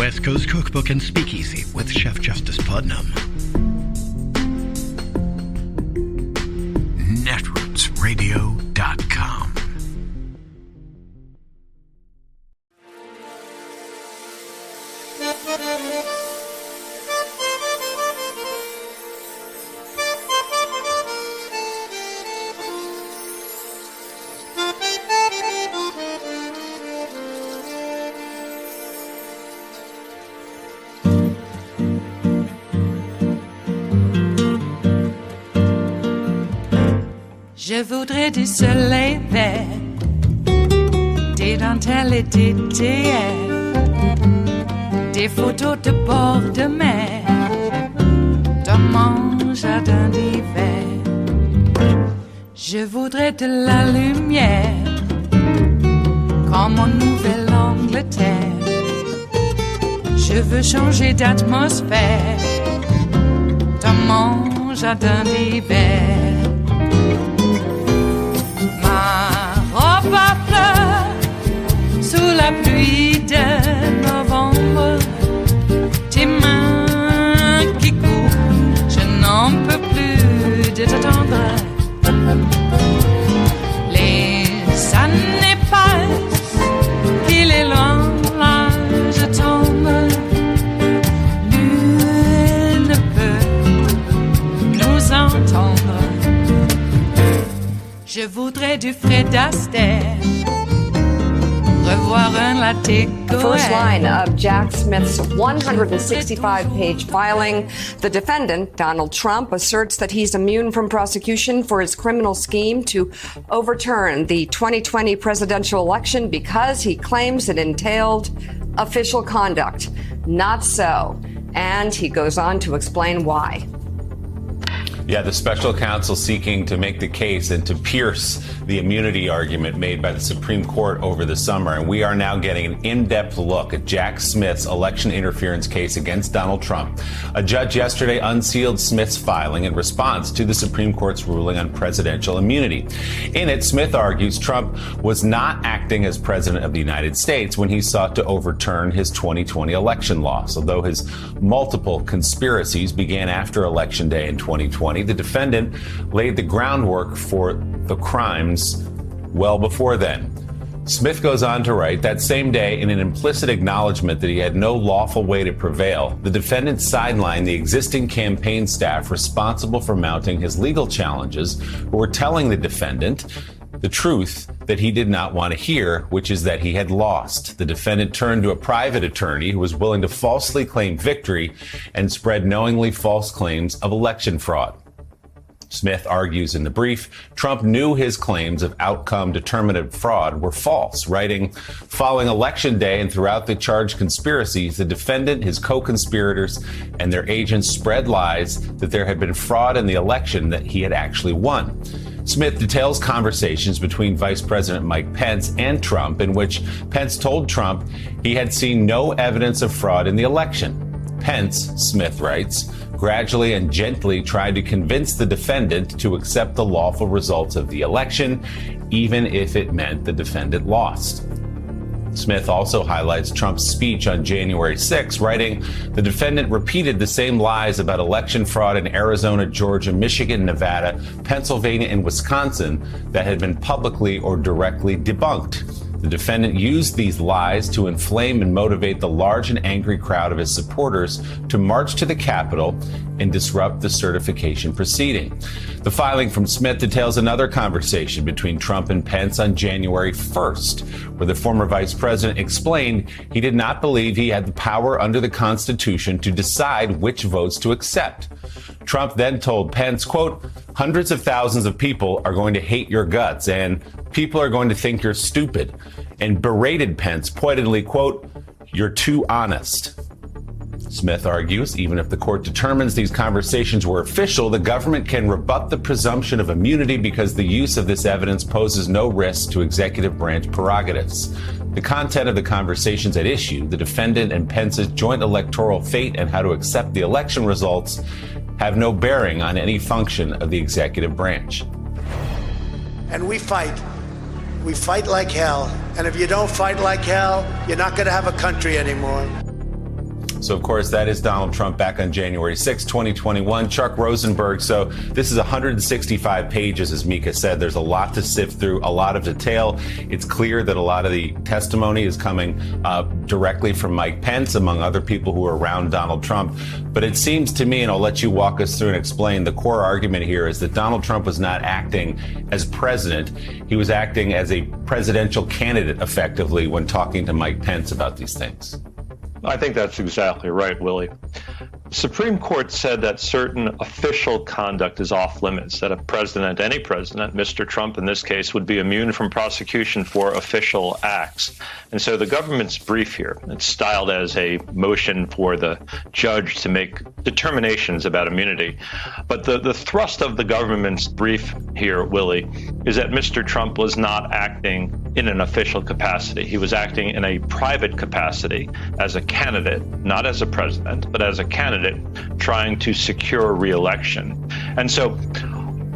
West Coast Cookbook and Speakeasy with Chef Justice Putnam. Netrootsradio.com. Je voudrais du soleil vert, des dentelles et des théières, des photos de bord de mer, dans mon jardin d'hiver. Je voudrais de la lumière, comme en Nouvelle-Angleterre. Je veux changer d'atmosphère, dans mon jardin d'hiver. À fleurs sous la pluie de novembre, tes mains qui courent, je n'en peux plus de t'attendre. Les années passent, qu'il est loin, là je tombe. Nul ne peut nous entendre. Je voudrais du Fred Astaire, revoir un latte. The first line of Jack Smith's 165-page filing. The defendant, Donald Trump, asserts that he's immune from prosecution for his criminal scheme to overturn the 2020 presidential election because he claims it entailed official conduct. Not so. And he goes on to explain why. Yeah, the special counsel seeking to make the case and to pierce the immunity argument made by the Supreme Court over the summer. And we are now getting an in-depth look at Jack Smith's election interference case against Donald Trump. A judge yesterday unsealed Smith's filing in response to the Supreme Court's ruling on presidential immunity. In it, Smith argues Trump was not acting as president of the United States when he sought to overturn his 2020 election loss. Although his multiple conspiracies began after Election Day in 2020, the defendant laid the groundwork for the crimes well before then. Smith goes on to write, that same day, in an implicit acknowledgement that he had no lawful way to prevail, the defendant sidelined the existing campaign staff responsible for mounting his legal challenges, who were telling the defendant the truth that he did not want to hear, which is that he had lost. The defendant turned to a private attorney who was willing to falsely claim victory and spread knowingly false claims of election fraud. Smith argues in the brief, Trump knew his claims of outcome determinative fraud were false, writing, following Election Day and throughout the charged conspiracies, the defendant, his co-conspirators, and their agents spread lies that there had been fraud in the election that he had actually won. Smith details conversations between Vice President Mike Pence and Trump in which Pence told Trump he had seen no evidence of fraud in the election. Pence, Smith writes, gradually and gently tried to convince the defendant to accept the lawful results of the election, even if it meant the defendant lost. Smith also highlights Trump's speech on January 6, writing, the defendant repeated the same lies about election fraud in Arizona, Georgia, Michigan, Nevada, Pennsylvania, and Wisconsin that had been publicly or directly debunked. The defendant used these lies to inflame and motivate the large and angry crowd of his supporters to march to the Capitol and disrupt the certification proceeding. The filing from Smith details another conversation between Trump and Pence on January 1st, where the former vice president explained he did not believe he had the power under the Constitution to decide which votes to accept. Trump then told Pence, quote, hundreds of thousands of people are going to hate your guts and people are going to think you're stupid, and berated Pence pointedly, quote, you're too honest. Smith argues, even if the court determines these conversations were official, the government can rebut the presumption of immunity because the use of this evidence poses no risk to executive branch prerogatives. The content of the conversations at issue, the defendant and Pence's joint electoral fate and how to accept the election results, have no bearing on any function of the executive branch. And we fight. We fight like hell. And if you don't fight like hell, you're not going to have a country anymore. So, of course, that is Donald Trump back on January 6, 2021. Chuck Rosenberg. So this is 165 pages, as Mika said. There's a lot to sift through, a lot of detail. It's clear that a lot of the testimony is coming directly from Mike Pence, among other people who are around Donald Trump. But it seems to me, and I'll let you walk us through and explain, the core argument here is that Donald Trump was not acting as president. He was acting as a presidential candidate, effectively, when talking to Mike Pence about these things. I think that's exactly right, Willie. The Supreme Court said that certain official conduct is off limits, that a president, any president, Mr. Trump in this case, would be immune from prosecution for official acts. And so the government's brief here, it's styled as a motion for the judge to make determinations about immunity. But the thrust of the government's brief here, Willie, is that Mr. Trump was not acting in an official capacity. He was acting in a private capacity as a candidate, not as a president, but as a candidate trying to secure re-election. And so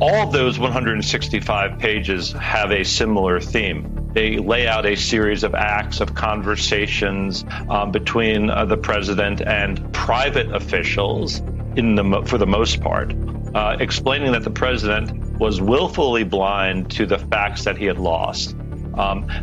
all of those 165 pages have a similar theme. They lay out a series of acts, of conversations between the president and private officials for the most part, explaining that the president was willfully blind to the facts that he had lost.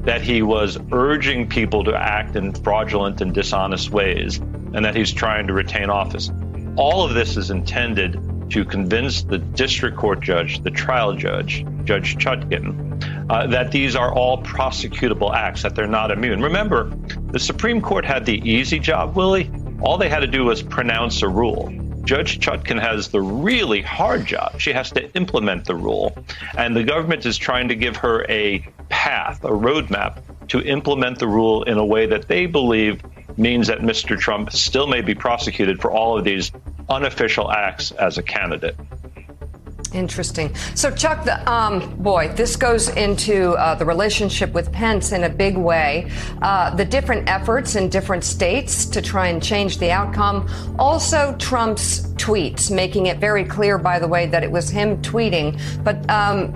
That he was urging people to act in fraudulent and dishonest ways, and that he's trying to retain office. All of this is intended to convince the district court judge, the trial judge, Judge Chutkan, that these are all prosecutable acts, that they're not immune. Remember, the Supreme Court had the easy job, Willie. All they had to do was pronounce a rule. Judge Chutkan has the really hard job. She has to implement the rule. And the government is trying to give her a path, a roadmap to implement the rule in a way that they believe means that Mr. Trump still may be prosecuted for all of these unofficial acts as a candidate. Interesting. So, Chuck, this goes into the relationship with Pence in a big way. The different efforts in different states to try and change the outcome. Also, Trump's tweets, making it very clear, by the way, that it was him tweeting. But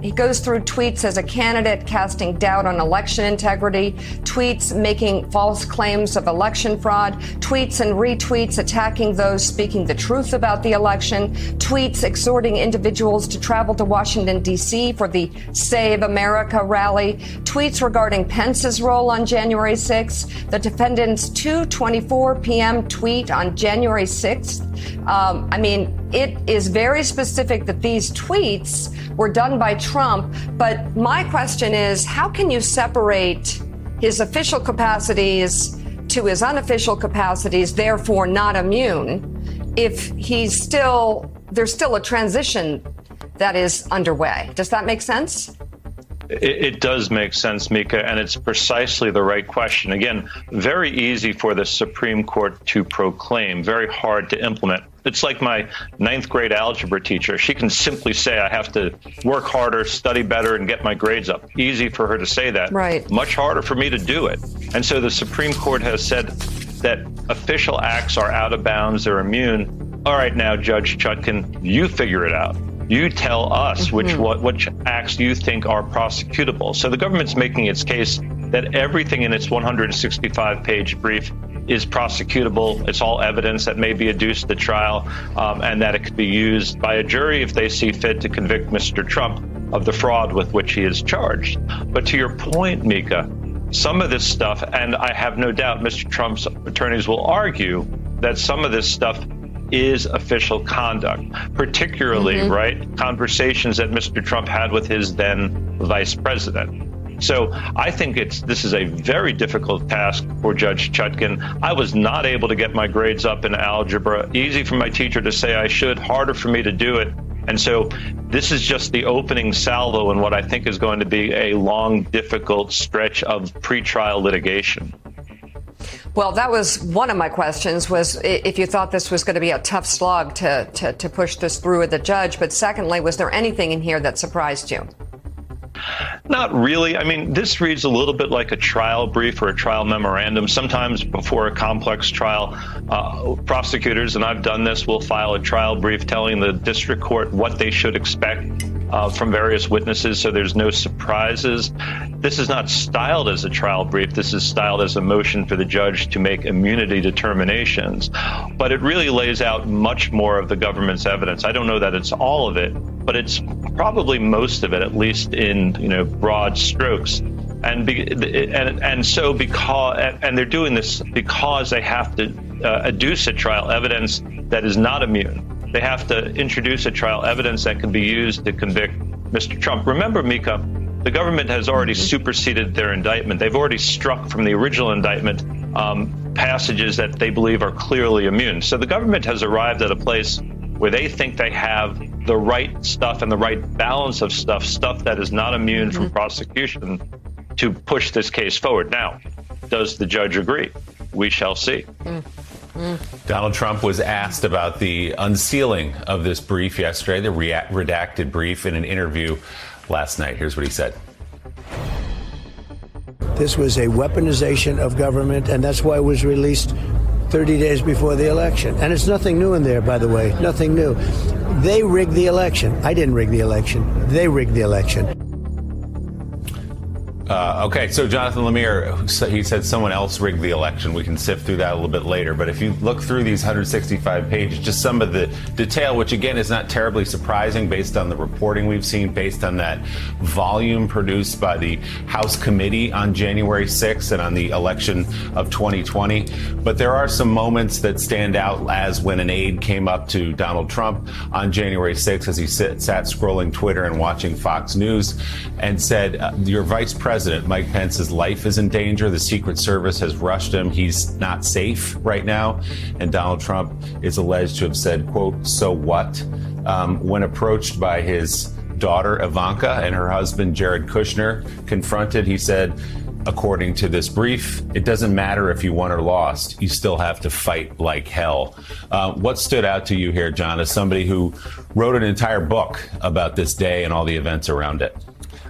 he goes through tweets as a candidate, casting doubt on election integrity, tweets making false claims of election fraud, tweets and retweets attacking those speaking the truth about the election, tweets exhorting individuals to travel to Washington, D.C. for the Save America rally, tweets regarding Pence's role on January 6th, the defendant's 2:24 p.m. tweet on January 6th. It is very specific that these tweets were done by Trump. But my question is, how can you separate his official capacities to his unofficial capacities, therefore not immune, if there's still a transition that is underway? Does that make sense? It does make sense, Mika, and it's precisely the right question. Again, very easy for the Supreme Court to proclaim, very hard to implement. It's like my 9th grade algebra teacher. She can simply say, I have to work harder, study better, and get my grades up. Easy for her to say that. Right. Much harder for me to do it. And so the Supreme Court has said that official acts are out of bounds, they're immune. All right, now, Judge Chutkan, you figure it out. You tell us which acts you think are prosecutable. So the government's making its case that everything in its 165-page brief is prosecutable. It's all evidence that may be adduced at trial, and that it could be used by a jury if they see fit to convict Mr. Trump of the fraud with which he is charged. But to your point, Mika, some of this stuff, and I have no doubt Mr. Trump's attorneys will argue that some of this stuff is official conduct, particularly, conversations that Mr. Trump had with his then vice president. So I think this is a very difficult task for Judge Chutkan. I was not able to get my grades up in algebra. Easy for my teacher to say I should, harder for me to do it. And so this is just the opening salvo in what I think is going to be a long, difficult stretch of pretrial litigation. Well, that was one of my questions, was if you thought this was going to be a tough slog to push this through with the judge. But secondly, was there anything in here that surprised you? Not really. I mean, this reads a little bit like a trial brief or a trial memorandum. Sometimes before a complex trial, prosecutors, and I've done this, will file a trial brief telling the district court what they should expect from various witnesses, so there's no surprises. This is not styled as a trial brief. This is styled as a motion for the judge to make immunity determinations. But it really lays out much more of the government's evidence. I don't know that it's all of it, but it's probably most of it, at least in broad strokes. And they're doing this because they have to adduce at trial evidence that is not immune. They have to introduce at trial evidence that can be used to convict Mr. Trump. Remember, Mika, the government has already superseded their indictment. They've already struck from the original indictment passages that they believe are clearly immune. So the government has arrived at a place where they think they have the right stuff and the right balance of stuff that is not immune from prosecution to push this case forward. Now, does the judge agree? We shall see. Donald Trump was asked about the unsealing of this brief yesterday, the redacted brief, in an interview last night. Here's what he said. This was a weaponization of government, and that's why it was released 30 days before the election. And it's nothing new in there, by the way, nothing new. They rigged the election. I didn't rig the election. They rigged the election. Okay, so Jonathan Lemire, he said someone else rigged the election. We can sift through that a little bit later. But if you look through these 165 pages, just some of the detail, which again is not terribly surprising based on the reporting we've seen, based on that volume produced by the House committee on January 6th and on the election of 2020. But there are some moments that stand out, as when an aide came up to Donald Trump on January 6th as he sat scrolling Twitter and watching Fox News and said, your vice president, Mike Pence's life is in danger. The Secret Service has rushed him. He's not safe right now. And Donald Trump is alleged to have said, quote, so what? When approached by his daughter, Ivanka, and her husband, Jared Kushner, confronted, he said, according to this brief, it doesn't matter if you won or lost. You still have to fight like hell. What stood out to you here, John, as somebody who wrote an entire book about this day and all the events around it?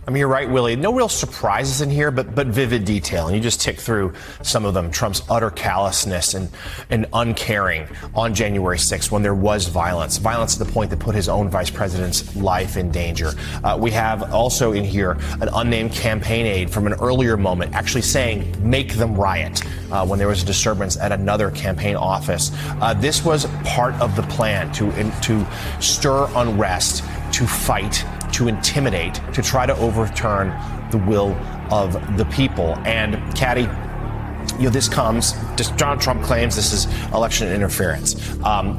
I mean, you're right, Willie. No real surprises in here, but vivid detail. And you just tick through some of them. Trump's utter callousness and uncaring on January 6th when there was violence to the point that put his own vice president's life in danger. We have also in here an unnamed campaign aide from an earlier moment actually saying, make them riot, when there was a disturbance at another campaign office. This was part of the plan to stir unrest, to fight, to intimidate, to try to overturn the will of the people. And, Caddy, this comes, Donald Trump claims this is election interference.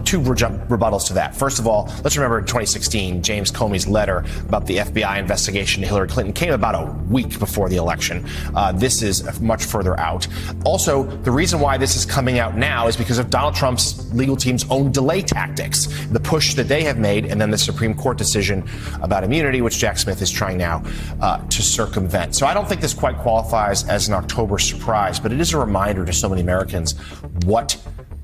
Two rebuttals to that. First of all, let's remember in 2016, James Comey's letter about the FBI investigation to Hillary Clinton came about a week before the election. This is much further out. Also, the reason why this is coming out now is because of Donald Trump's legal team's own delay tactics, the push that they have made, and then the Supreme Court decision about immunity, which Jack Smith is trying now to circumvent. So I don't think this quite qualifies as an October surprise, but it is a reminder to so many Americans what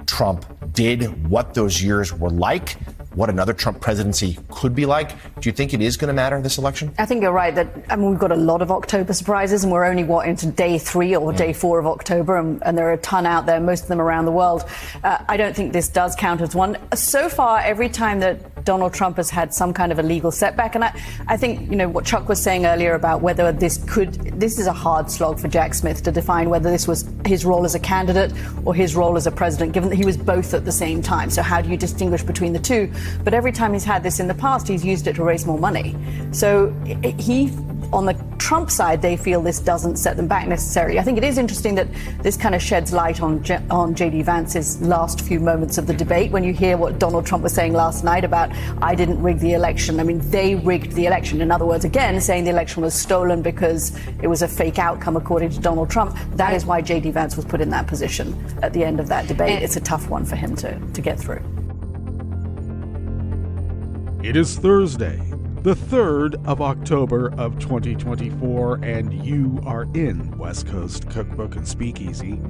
Trump did, what those years were like, what another Trump presidency could be like. Do you think it is going to matter this election? I think you're right that we've got a lot of October surprises, and we're only into day 3 or day 4 of October, and there are a ton out there, most of them around the world. I don't think this does count as one. So far, every time that Donald Trump has had some kind of a legal setback, and I think what Chuck was saying earlier about whether this is a hard slog for Jack Smith to define whether this was his role as a candidate or his role as a president, given that he was both at the same time. So how do you distinguish between the two? But every time he's had this in the past, he's used it to raise more money. So on the Trump side, they feel this doesn't set them back necessarily. I think it is interesting that this kind of sheds light on J.D. Vance's last few moments of the debate. When you hear what Donald Trump was saying last night about, I didn't rig the election. I mean, they rigged the election. In other words, again, saying the election was stolen because it was a fake outcome, according to Donald Trump. That is why J.D. Vance was put in that position at the end of that debate. It's a tough one for him to get through. It is Thursday, the 3rd of October of 2024, and you are in West Coast Cookbook and Speakeasy.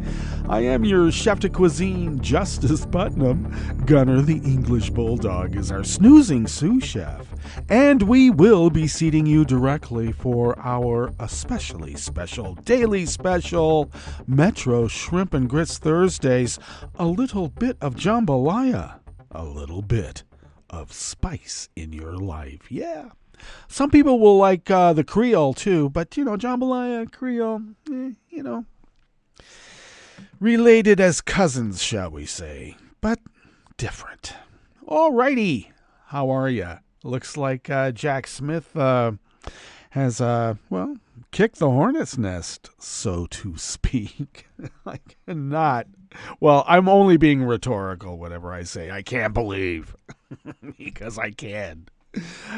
I am your chef de cuisine, Justice Putnam. Gunner the English Bulldog is our snoozing sous chef, and we will be seating you directly for our especially special, daily special, Metro Shrimp and Grits Thursdays. A little bit of jambalaya, a little bit of spice in your life. Yeah. Some people will like the Creole too, but jambalaya, Creole, related as cousins, shall we say, but different. Alrighty, how are you? Looks like Jack Smith has, kicked the hornet's nest, so to speak. I cannot. Well, I'm only being rhetorical whenever I say I can't believe, because I can.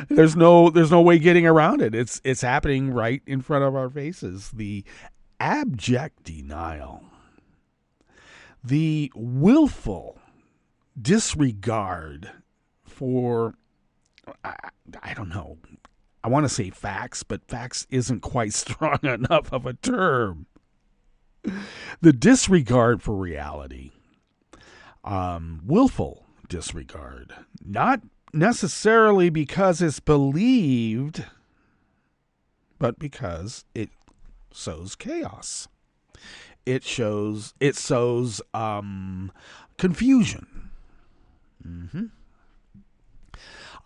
There's no way getting around it. It's happening right in front of our faces. The abject denial, the willful disregard for, I don't know, I want to say facts, but facts isn't quite strong enough of a term. The disregard for reality, willful disregard, not necessarily because it's believed, but because it sows chaos. It sows confusion.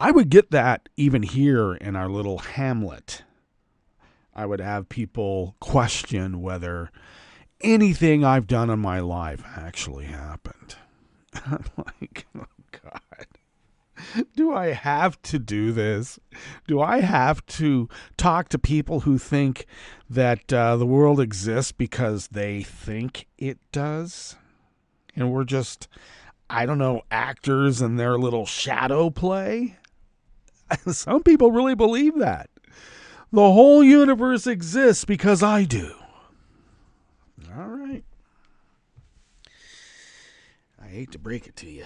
I would get that even here in our little hamlet. I would have people question whether anything I've done in my life actually happened. I'm like, oh God, do I have to do this? Do I have to talk to people who think that the world exists because they think it does? And we're just, I don't know, actors in their little shadow play? Some people really believe that. The whole universe exists because I do. All right. I hate to break it to you,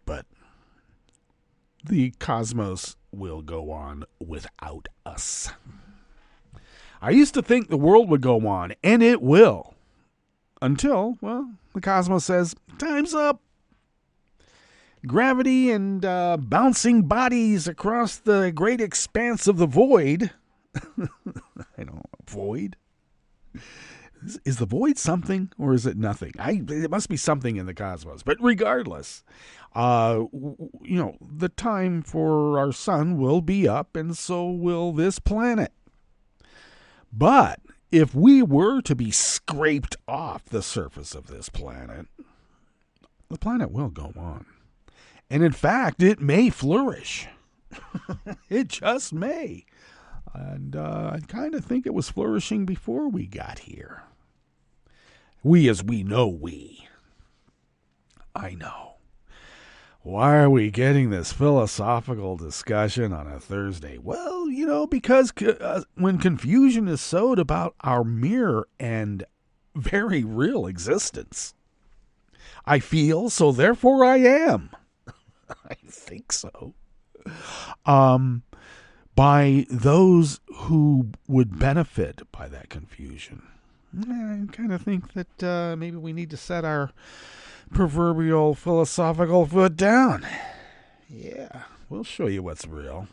but the cosmos will go on without us. I used to think the world would go on, and it will. Until, the cosmos says, time's up. Gravity and bouncing bodies across the great expanse of the void. I don't know, void? Is the void something or is it nothing? It must be something in the cosmos. But regardless, the time for our sun will be up, and so will this planet. But if we were to be scraped off the surface of this planet, the planet will go on. And in fact, it may flourish. It just may. And I kind of think it was flourishing before we got here. We as we know we. I know. Why are we getting this philosophical discussion on a Thursday? Well, because when confusion is sowed about our mere and very real existence, I feel, so therefore I am. I think so. By those who would benefit by that confusion. I kind of think that maybe we need to set our proverbial philosophical foot down. Yeah, we'll show you what's real.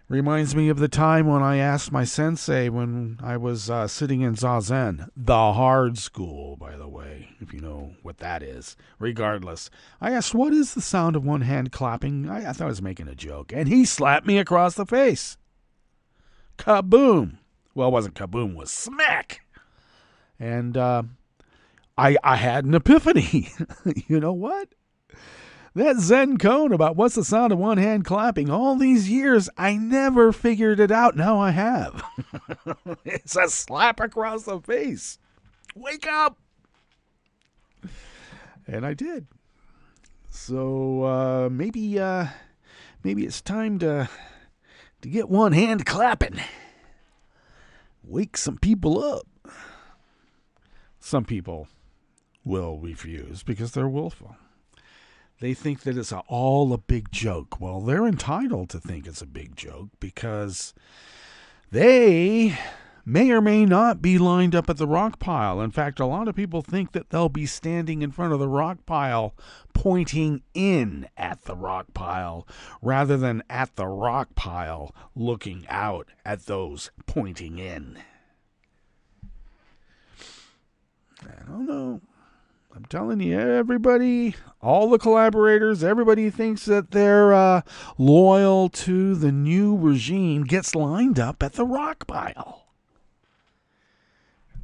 Reminds me of the time when I asked my sensei when I was sitting in Zazen, the hard school, by the way, if you know what that is. Regardless, I asked, what is the sound of one hand clapping? I thought I was making a joke, and he slapped me across the face. Kaboom. Well, it wasn't kaboom, it was smack. And I had an epiphany. You know what? That Zen cone about what's the sound of one hand clapping, all these years, I never figured it out. Now I have. It's a slap across the face. Wake up! And I did. So maybe it's time to get one hand clapping. Wake some people up. Some people will refuse because they're willful. They think that it's all a big joke. Well, they're entitled to think it's a big joke because they may or may not be lined up at the rock pile. In fact, a lot of people think that they'll be standing in front of the rock pile pointing in at the rock pile rather than at the rock pile looking out at those pointing in. I don't know. I'm telling you, everybody, all the collaborators, everybody thinks that they're loyal to the new regime gets lined up at the rock pile.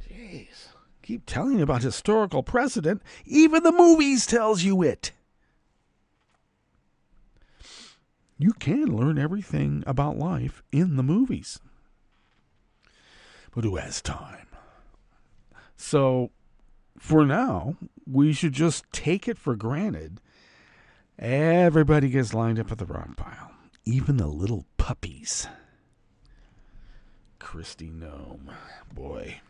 Jeez. Keep telling you about historical precedent. Even the movies tells you it. You can learn everything about life in the movies. But who has time? So, for now, we should just take it for granted. Everybody gets lined up at the rock pile. Even the little puppies. Christy Gnome. Boy.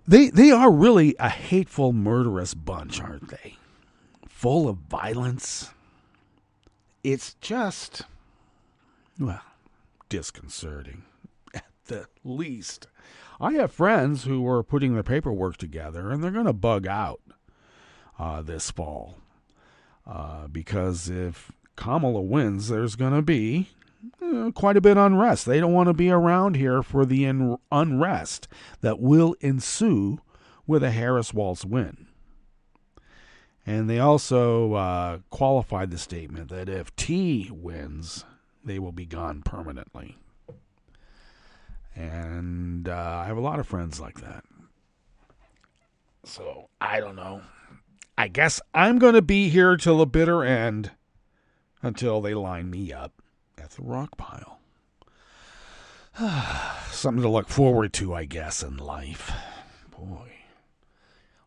They are really a hateful, murderous bunch, aren't they? Full of violence. It's just, well, disconcerting at the least. I have friends who are putting their paperwork together, and they're going to bug out this fall. Because if Kamala wins, there's going to be quite a bit of unrest. They don't want to be around here for the unrest that will ensue with a Harris-Walz win. And they also qualified the statement that if T wins, they will be gone permanently. And I have a lot of friends like that. So, I don't know. I guess I'm going to be here till the bitter end until they line me up at the rock pile. Something to look forward to, I guess, in life. Boy.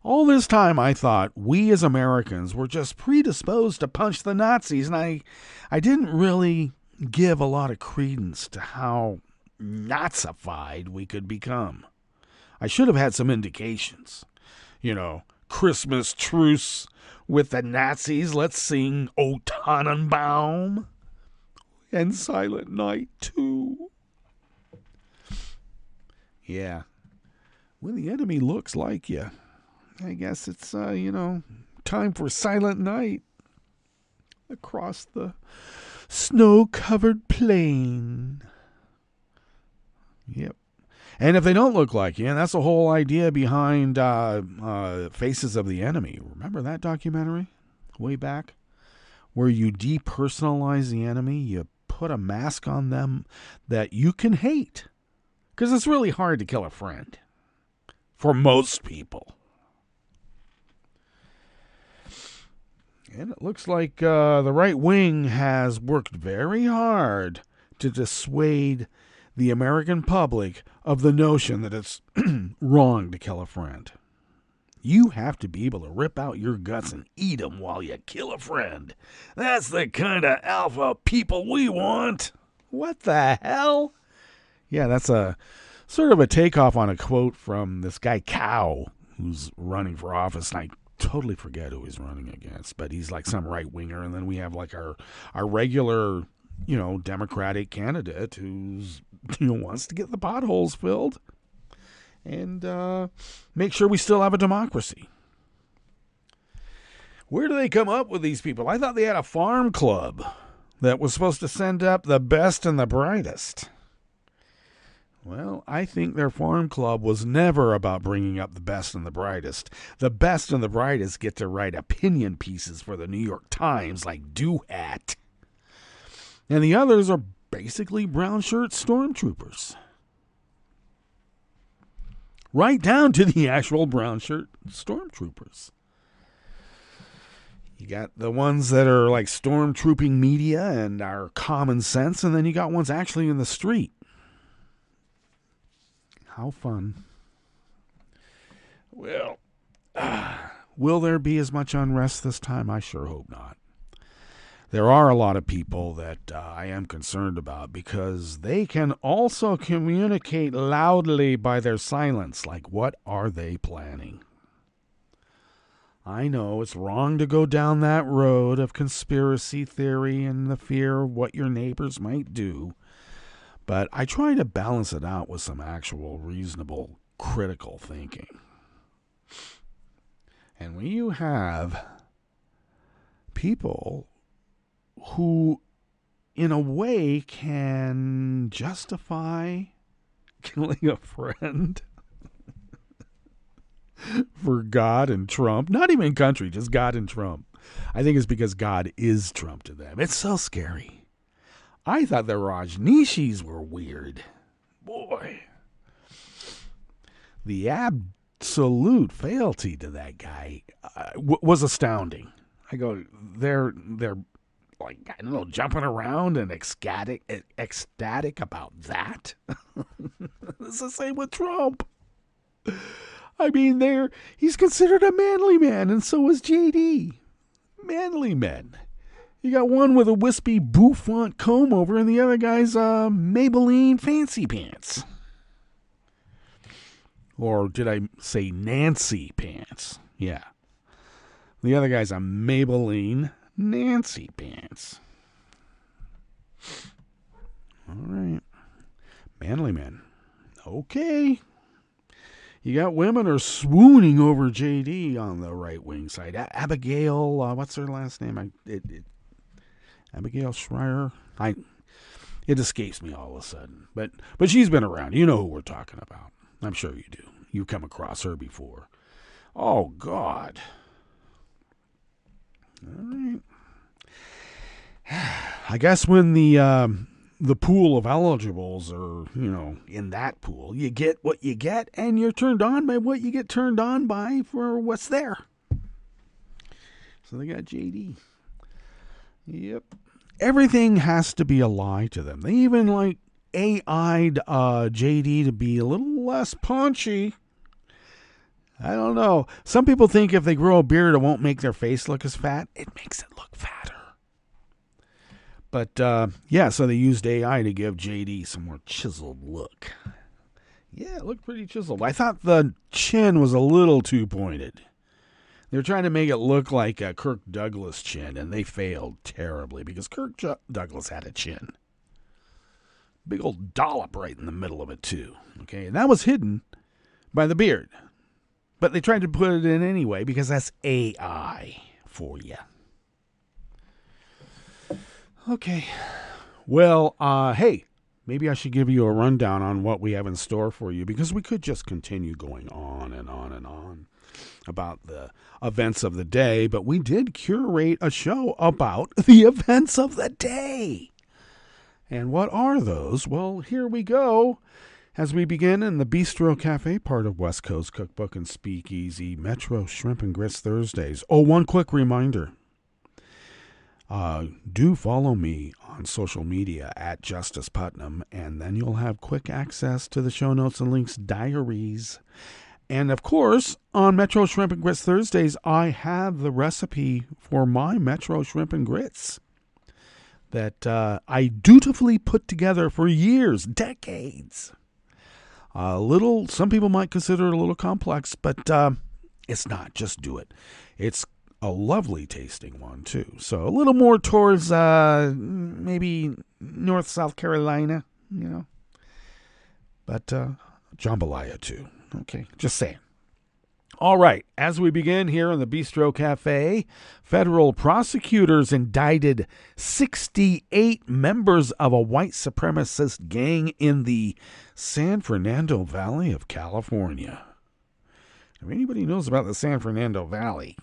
All this time I thought we as Americans were just predisposed to punch the Nazis, and I didn't really give a lot of credence to how Nazified we could become. I should have had some indications. You know, Christmas truce with the Nazis. Let's sing O Tannenbaum. And Silent Night, too. Yeah. When the enemy looks like you, I guess it's, time for Silent Night across the snow-covered plain. Yep. And if they don't look like you, and that's the whole idea behind Faces of the Enemy. Remember that documentary way back? Where you depersonalize the enemy, you put a mask on them that you can hate. Because it's really hard to kill a friend. For most people. And it looks like the right wing has worked very hard to dissuade the American public of the notion that it's wrong to kill a friend. You have to be able to rip out your guts and eat them while you kill a friend. That's the kind of alpha people we want. What the hell? Yeah, that's a sort of a takeoff on a quote from this guy Cow, who's running for office, and I totally forget who he's running against, but he's like some right-winger, and then we have like our regular, Democratic candidate who's, wants to get the potholes filled and make sure we still have a democracy. Where do they come up with these people? I thought they had a farm club that was supposed to send up the best and the brightest. Well, I think their farm club was never about bringing up the best and the brightest. The best and the brightest get to write opinion pieces for the New York Times like Doohat. And the others are basically brown shirt stormtroopers. Right down to the actual brown shirt stormtroopers. You got the ones that are like stormtrooping media and are common sense, and then you got ones actually in the street. How fun. Well, will there be as much unrest this time? I sure hope not. There are a lot of people that I am concerned about because they can also communicate loudly by their silence. Like, what are they planning? I know it's wrong to go down that road of conspiracy theory and the fear of what your neighbors might do. But I try to balance it out with some actual reasonable, critical thinking. And when you have people who, in a way, can justify killing a friend, for God and Trump. Not even country, just God and Trump. I think it's because God is Trump to them. It's so scary. I thought the Rajneeshis were weird. Boy. The absolute fealty to that guy was astounding. I go, they're like, I don't know, jumping around and ecstatic about that. It's the same with Trump. I mean, he's considered a manly man, and so is JD. Manly men. You got one with a wispy bouffant comb over, and the other guy's Maybelline fancy pants. Or did I say Nancy pants? Yeah. The other guy's a Maybelline Nancy pants. All right. Manly men. Okay. You got women are swooning over JD on the right-wing side. Abigail, what's her last name? Abigail Schreier. It escapes me all of a sudden. But she's been around. You know who we're talking about. I'm sure you do. You've come across her before. Oh, God. All right. I guess when the pool of eligibles are, in that pool, you get what you get, and you're turned on by what you get turned on by for what's there. So they got JD. Yep. Everything has to be a lie to them. They even AI'd JD to be a little less paunchy. I don't know. Some people think if they grow a beard, it won't make their face look as fat. It makes it look fatter. But, so they used AI to give JD some more chiseled look. Yeah, it looked pretty chiseled. I thought the chin was a little too pointed. They were trying to make it look like a Kirk Douglas chin, and they failed terribly because Kirk Douglas had a chin. Big old dollop right in the middle of it, too. Okay, and that was hidden by the beard. But they tried to put it in anyway because that's AI for you. Okay. Well, hey, maybe I should give you a rundown on what we have in store for you, because we could just continue going on and on and on about the events of the day, but we did curate a show about the events of the day. And what are those? Well, here we go. As we begin in the Bistro Cafe, part of West Coast Cookbook and Speakeasy, Metro Shrimp and Grits Thursdays. Oh, one quick reminder. Do follow me on social media at Justice Putnam, and then you'll have quick access to the show notes and links, diaries. And, of course, on Metro Shrimp and Grits Thursdays, I have the recipe for my Metro Shrimp and Grits that I dutifully put together for years, decades. Some people might consider it a little complex, but it's not. Just do it. It's a lovely tasting one, too. So a little more towards maybe North South Carolina, But jambalaya, too. Okay, just saying. All right, as we begin here in the Bistro Cafe, federal prosecutors indicted 68 members of a white supremacist gang in the San Fernando Valley of California. If anybody knows about the San Fernando Valley,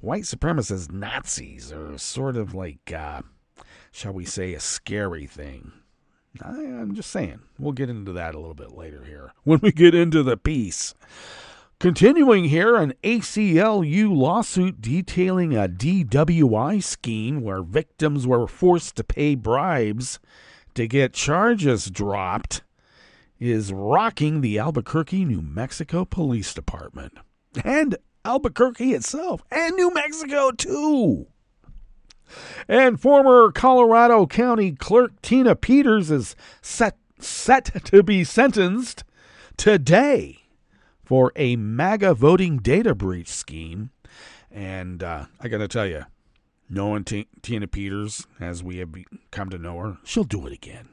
white supremacist Nazis are sort of like, shall we say, a scary thing. I'm just saying. We'll get into that a little bit later here when we get into the piece. Continuing here, an ACLU lawsuit detailing a DWI scheme where victims were forced to pay bribes to get charges dropped is rocking the Albuquerque, New Mexico Police Department. And Albuquerque itself, and New Mexico, too. And former Colorado County Clerk Tina Peters is set to be sentenced today for a MAGA voting data breach scheme. And I got to tell you, knowing Tina Peters, as we have come to know her, she'll do it again.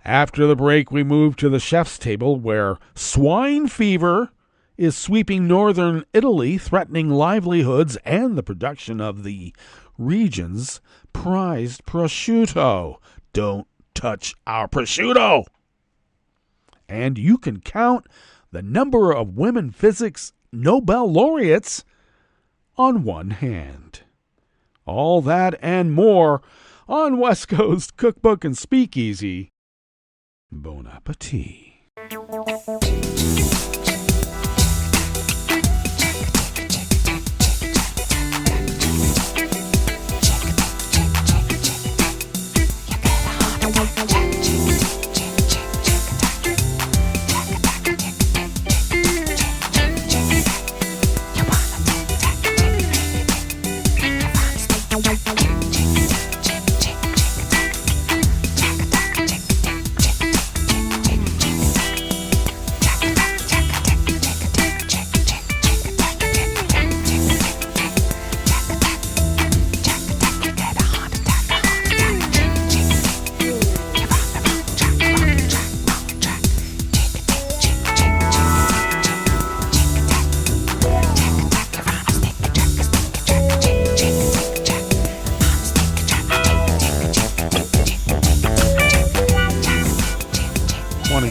After the break, we move to the chef's table, where swine fever is sweeping northern Italy, threatening livelihoods and the production of the region's prized prosciutto. Don't touch our prosciutto! And you can count the number of women physics Nobel laureates on one hand. All that and more on West Coast Cookbook and Speakeasy. Bon appetit.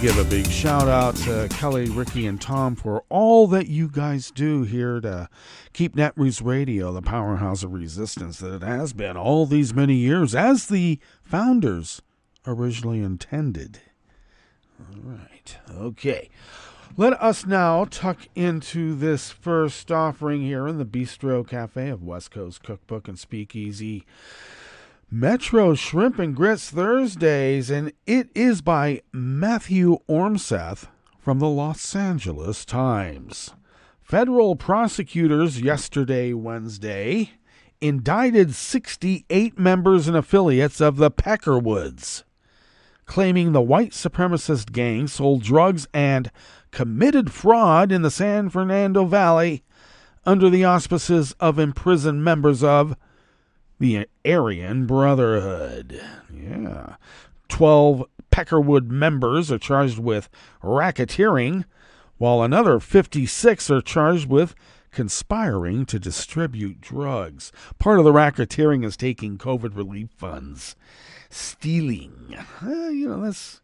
Give a big shout out to Kelly, Ricky, and Tom for all that you guys do here to keep Netroots Radio the powerhouse of resistance that it has been all these many years, as the founders originally intended. All right, okay. Let us now tuck into this first offering here in the Bistro Cafe of West Coast Cookbook and Speakeasy. Metro Shrimp and Grits Thursdays, and it is by Matthew Ormseth from the Los Angeles Times. Federal prosecutors yesterday, Wednesday, indicted 68 members and affiliates of the Peckerwoods, claiming the white supremacist gang sold drugs and committed fraud in the San Fernando Valley under the auspices of imprisoned members of the Aryan Brotherhood. Yeah. 12 Peckerwood members are charged with racketeering, while another 56 are charged with conspiring to distribute drugs. Part of the racketeering is taking COVID relief funds. Stealing. That's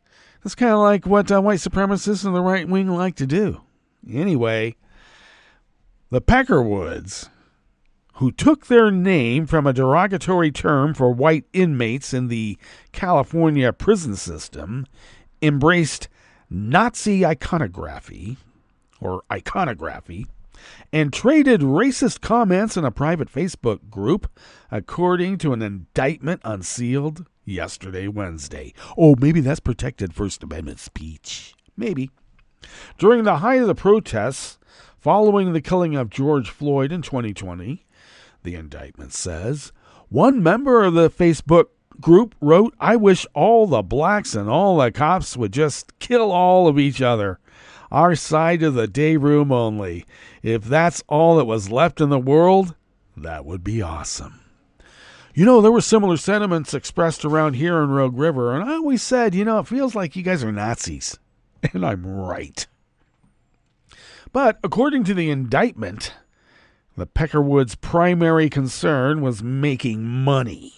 kind of like what white supremacists and the right wing like to do. Anyway, the Peckerwoods, who took their name from a derogatory term for white inmates in the California prison system, embraced Nazi iconography, and traded racist comments in a private Facebook group, according to an indictment unsealed yesterday, Wednesday. Oh, maybe that's protected First Amendment speech. Maybe. During the height of the protests following the killing of George Floyd in 2020, the indictment says, one member of the Facebook group wrote, "I wish all the blacks and all the cops would just kill all of each other. Our side of the day room only. If that's all that was left in the world, that would be awesome." There were similar sentiments expressed around here in Rogue River, and I always said, it feels like you guys are Nazis. And I'm right. But according to the indictment, the Peckerwoods' primary concern was making money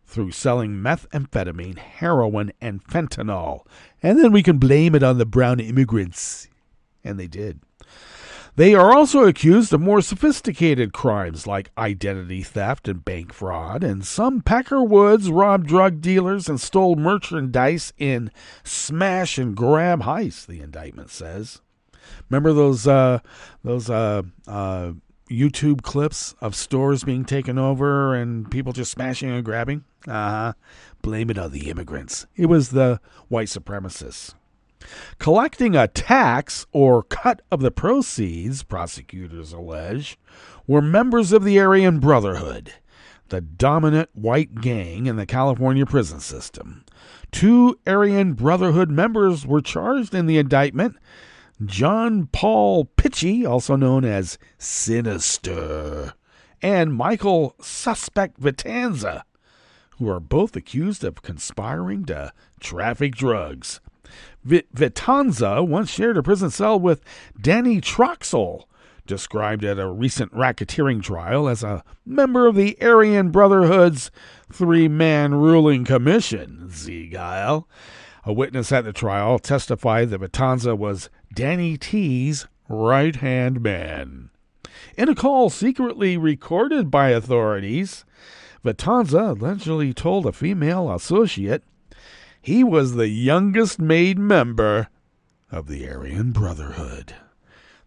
through selling methamphetamine, heroin, and fentanyl. And then we can blame it on the brown immigrants. And they did. They are also accused of more sophisticated crimes like identity theft and bank fraud. And some Peckerwoods robbed drug dealers and stole merchandise in smash and grab heists, the indictment says. Remember those YouTube clips of stores being taken over and people just smashing and grabbing? Blame it on the immigrants. It was the white supremacists. Collecting a tax or cut of the proceeds, prosecutors allege, were members of the Aryan Brotherhood, the dominant white gang in the California prison system. 2 Aryan Brotherhood members were charged in the indictment. John Paul Pitchey, also known as Sinister, and Michael Suspect Vitanza, who are both accused of conspiring to traffic drugs. Vitanza once shared a prison cell with Danny Troxel, described at a recent racketeering trial as a member of the Aryan Brotherhood's 3-man ruling commission. Zegile, a witness at the trial, testified that Vitanza was Danny T's right-hand man. In a call secretly recorded by authorities, Vitanza allegedly told a female associate he was the youngest made member of the Aryan Brotherhood.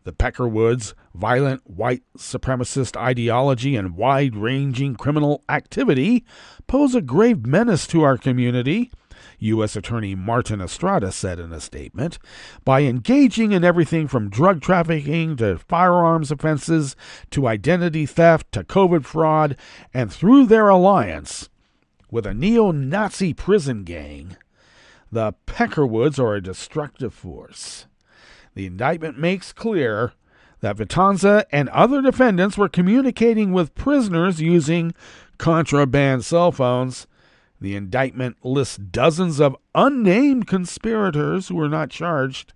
The Peckerwoods' violent white supremacist ideology and wide-ranging criminal activity pose a grave menace to our community, U.S. Attorney Martin Estrada said in a statement, by engaging in everything from drug trafficking to firearms offenses to identity theft to COVID fraud, and through their alliance with a neo-Nazi prison gang, the Peckerwoods are a destructive force. The indictment makes clear that Vitanza and other defendants were communicating with prisoners using contraband cell phones. The indictment lists dozens of unnamed conspirators who were not charged.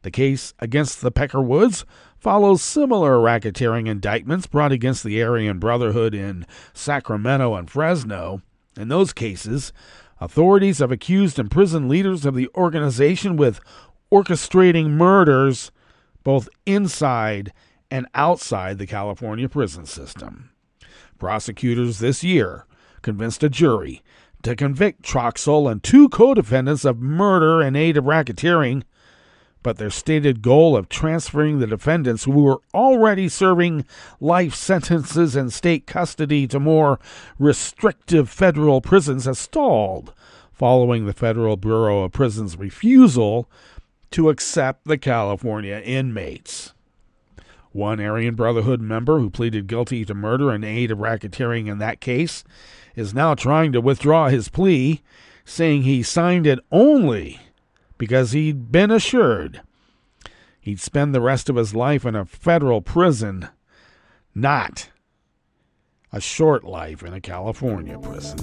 The case against the Peckerwoods follows similar racketeering indictments brought against the Aryan Brotherhood in Sacramento and Fresno. In those cases, authorities have accused imprisoned leaders of the organization with orchestrating murders both inside and outside the California prison system. Prosecutors this year convinced a jury to convict Troxel and two co-defendants of murder and aid of racketeering, but their stated goal of transferring the defendants who were already serving life sentences in state custody to more restrictive federal prisons has stalled, following the Federal Bureau of Prisons' refusal to accept the California inmates. One Aryan Brotherhood member who pleaded guilty to murder and aid of racketeering in that case is now trying to withdraw his plea, saying he signed it only because he'd been assured he'd spend the rest of his life in a federal prison, not a short life in a California prison.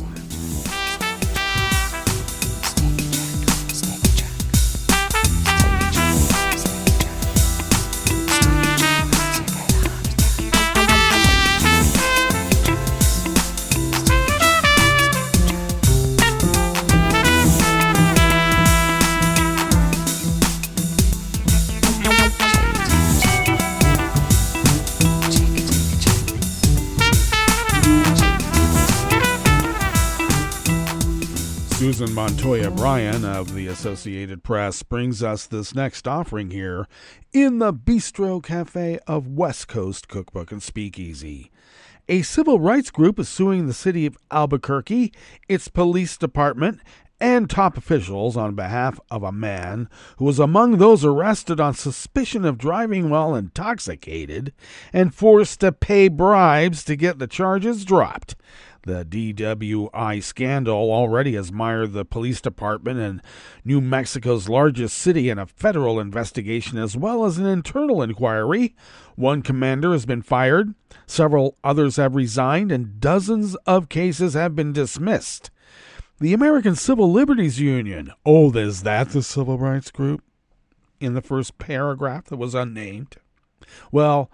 Susan Montoya Bryan of the Associated Press brings us this next offering here in the Bistro Cafe of West Coast Cookbook and Speakeasy. A civil rights group is suing the city of Albuquerque, its police department, and top officials on behalf of a man who was among those arrested on suspicion of driving while intoxicated and forced to pay bribes to get the charges dropped. The DWI scandal already has mired the police department in New Mexico's largest city in a federal investigation as well as an internal inquiry. One commander has been fired, several others have resigned, and dozens of cases have been dismissed. The American Civil Liberties Union, is that the civil rights group in the first paragraph that was unnamed? Well,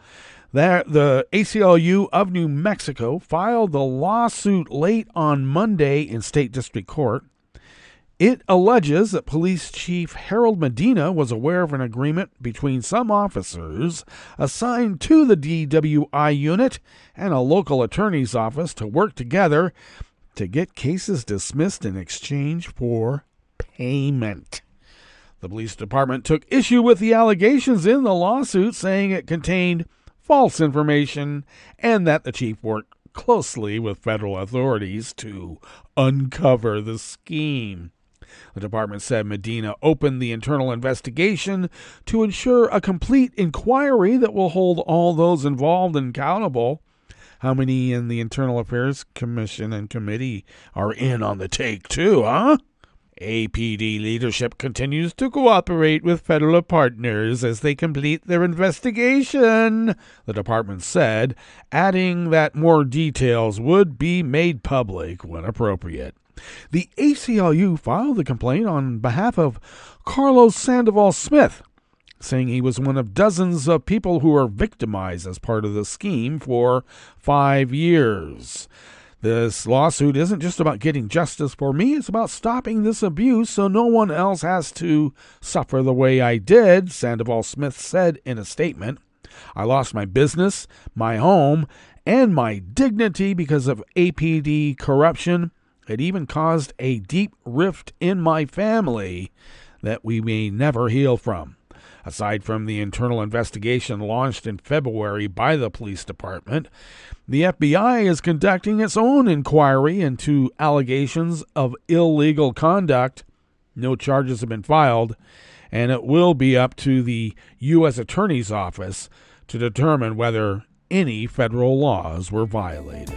the ACLU of New Mexico filed the lawsuit late on Monday in State District Court. It alleges that Police Chief Harold Medina was aware of an agreement between some officers assigned to the DWI unit and a local attorney's office to work together to get cases dismissed in exchange for payment. The police department took issue with the allegations in the lawsuit, saying it contained false information and that the chief worked closely with federal authorities to uncover the scheme. The department said Medina opened the internal investigation to ensure a complete inquiry that will hold all those involved accountable. How many in the Internal Affairs Commission and Committee are in on the take, too, huh? APD leadership continues to cooperate with federal partners as they complete their investigation, the department said, adding that more details would be made public when appropriate. The ACLU filed the complaint on behalf of Carlos Sandoval Smith, saying he was one of dozens of people who were victimized as part of the scheme for 5 years. This lawsuit isn't just about getting justice for me, it's about stopping this abuse so no one else has to suffer the way I did, Sandoval Smith said in a statement. I lost my business, my home, and my dignity because of APD corruption. It even caused a deep rift in my family that we may never heal from. Aside from the internal investigation launched in February by the police department, the FBI is conducting its own inquiry into allegations of illegal conduct. No charges have been filed, and it will be up to the U.S. Attorney's Office to determine whether any federal laws were violated.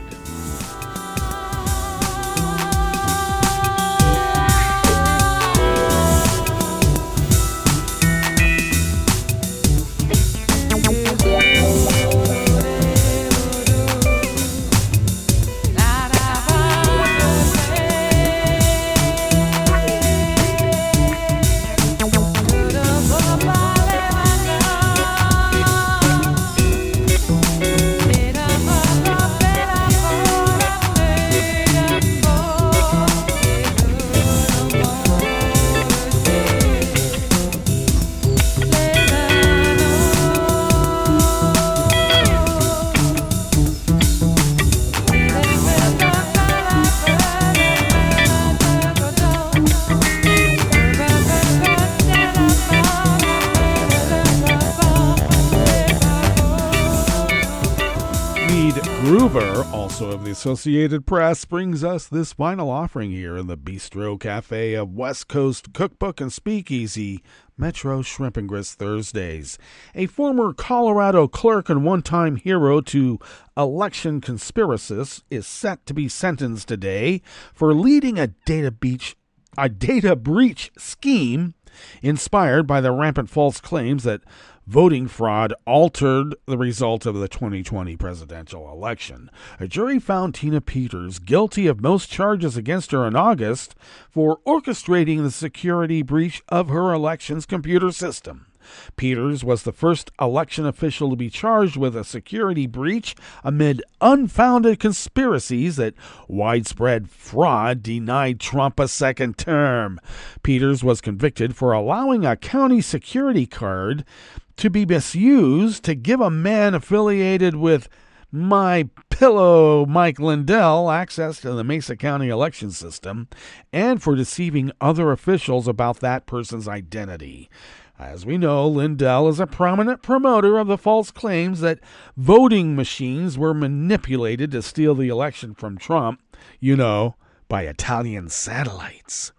Gruber, also of the Associated Press, brings us this final offering here in the Bistro Cafe of West Coast Cookbook and Speakeasy, Metro Shrimp and Grist Thursdays. A former Colorado clerk and one-time hero to election conspiracists is set to be sentenced today for leading a data breach scheme inspired by the rampant false claims that voting fraud altered the result of the 2020 presidential election. A jury found Tina Peters guilty of most charges against her in August for orchestrating the security breach of her election's computer system. Peters was the first election official to be charged with a security breach amid unfounded conspiracies that widespread fraud denied Trump a second term. Peters was convicted for allowing a county security card to be misused to give a man affiliated with My Pillow Mike Lindell access to the Mesa County election system, and for deceiving other officials about that person's identity. As we know, Lindell is a prominent promoter of the false claims that voting machines were manipulated to steal the election from Trump, by Italian satellites.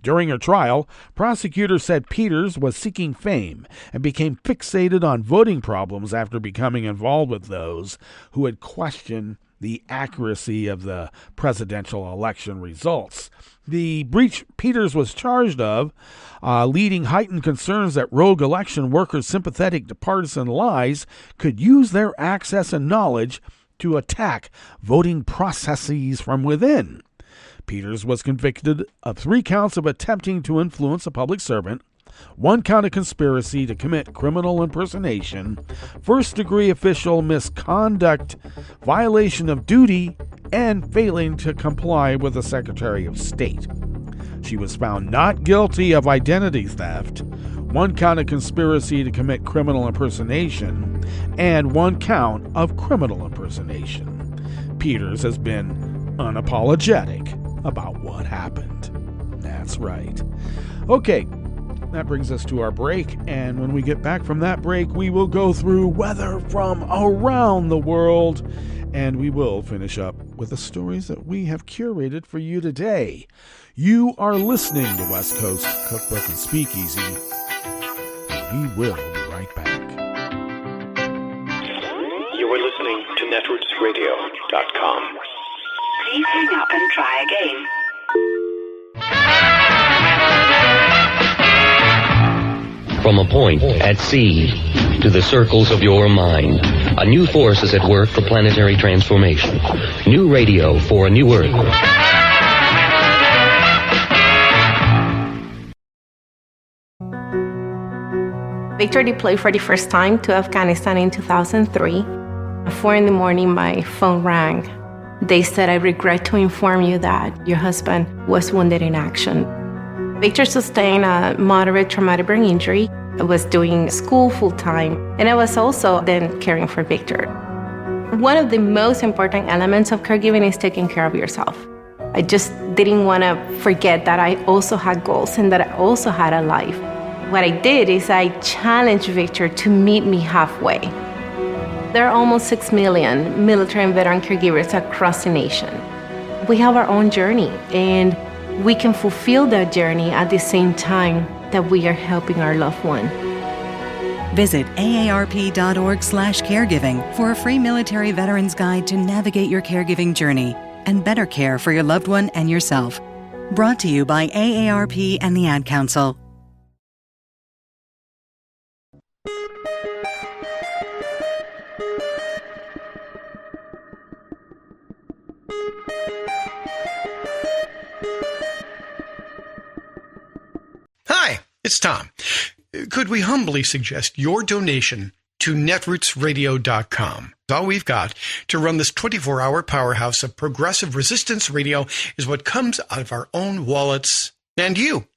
During her trial, prosecutors said Peters was seeking fame and became fixated on voting problems after becoming involved with those who had questioned the accuracy of the presidential election results. The breach Peters was charged of, leading heightened concerns that rogue election workers sympathetic to partisan lies could use their access and knowledge to attack voting processes from within. Peters was convicted of 3 counts of attempting to influence a public servant, 1 count of conspiracy to commit criminal impersonation, first-degree official misconduct, violation of duty, and failing to comply with the Secretary of State. She was found not guilty of identity theft, 1 count of conspiracy to commit criminal impersonation, and 1 count of criminal impersonation. Peters has been unapologetic about what happened. That's right. Okay, that brings us to our break, and when we get back from that break, we will go through weather from around the world, and we will finish up with the stories that we have curated for you today. You are listening to West Coast Cookbook and Speakeasy. We will be right back. You are listening to netrootsradio.com. Please hang up and try again. From a point at sea to the circles of your mind, a new force is at work for planetary transformation. New radio for a new Earth. Victor deployed for the first time to Afghanistan in 2003. At 4 a.m, my phone rang. They said, "I regret to inform you that your husband was wounded in action." Victor sustained a moderate traumatic brain injury. I was doing school full-time, and I was also then caring for Victor. One of the most important elements of caregiving is taking care of yourself. I just didn't want to forget that I also had goals and that I also had a life. What I did is I challenged Victor to meet me halfway. There are almost 6 million military and veteran caregivers across the nation. We have our own journey, and we can fulfill that journey at the same time that we are helping our loved one. Visit aarp.org/caregiving for a free military veterans guide to navigate your caregiving journey and better care for your loved one and yourself. Brought to you by AARP and the Ad Council. Hi, it's Tom. Could we humbly suggest your donation to netrootsradio.com? All we've got to run this 24-hour powerhouse of progressive resistance radio is what comes out of our own wallets. And you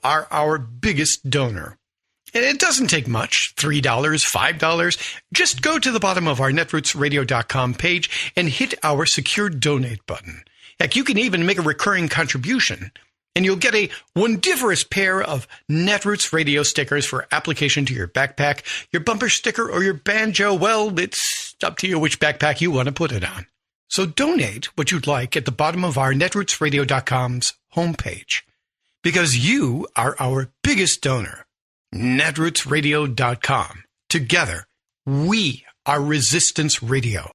are our biggest donor. And it doesn't take much, $3, $5. Just go to the bottom of our netrootsradio.com page and hit our secure donate button. Heck, you can even make a recurring contribution, and you'll get a wondiferous pair of Netroots radio stickers for application to your backpack, your bumper sticker, or your banjo. Well, it's up to you which backpack you want to put it on. So donate what you'd like at the bottom of our netrootsradio.com's homepage, because you are our biggest donor. netrootsradio.com. Together, we are Resistance Radio.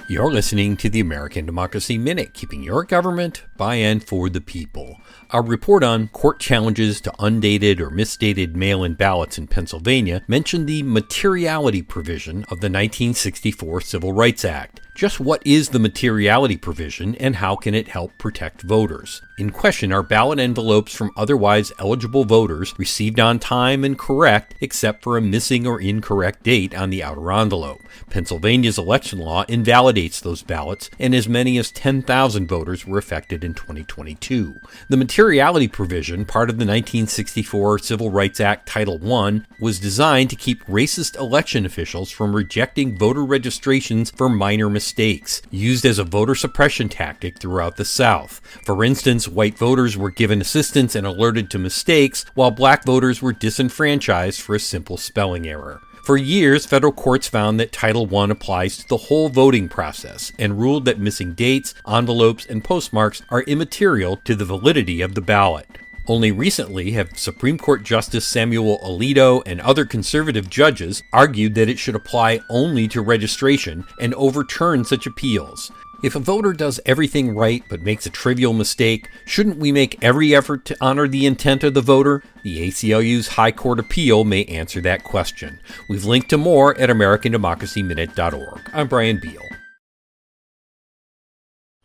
You're listening to the American Democracy Minute, keeping your government by and for the people. Our report on court challenges to undated or misdated mail-in ballots in Pennsylvania mentioned the materiality provision of the 1964 Civil Rights Act. Just what is the materiality provision and how can it help protect voters? In question are ballot envelopes from otherwise eligible voters received on time and correct, except for a missing or incorrect date on the outer envelope. Pennsylvania's election law invalidates those ballots, and as many as 10,000 voters were affected in 2022. The materiality provision, part of the 1964 Civil Rights Act Title I, was designed to keep racist election officials from rejecting voter registrations for minor mistakes, used as a voter suppression tactic throughout the South. For instance, white voters were given assistance and alerted to mistakes, while black voters were disenfranchised for a simple spelling error. For years, federal courts found that Title I applies to the whole voting process and ruled that missing dates, envelopes, and postmarks are immaterial to the validity of the ballot. Only recently have Supreme Court Justice Samuel Alito and other conservative judges argued that it should apply only to registration and overturn such appeals. If a voter does everything right but makes a trivial mistake, shouldn't we make every effort to honor the intent of the voter? The ACLU's High Court appeal may answer that question. We've linked to more at AmericanDemocracyMinute.org. I'm Brian Beal.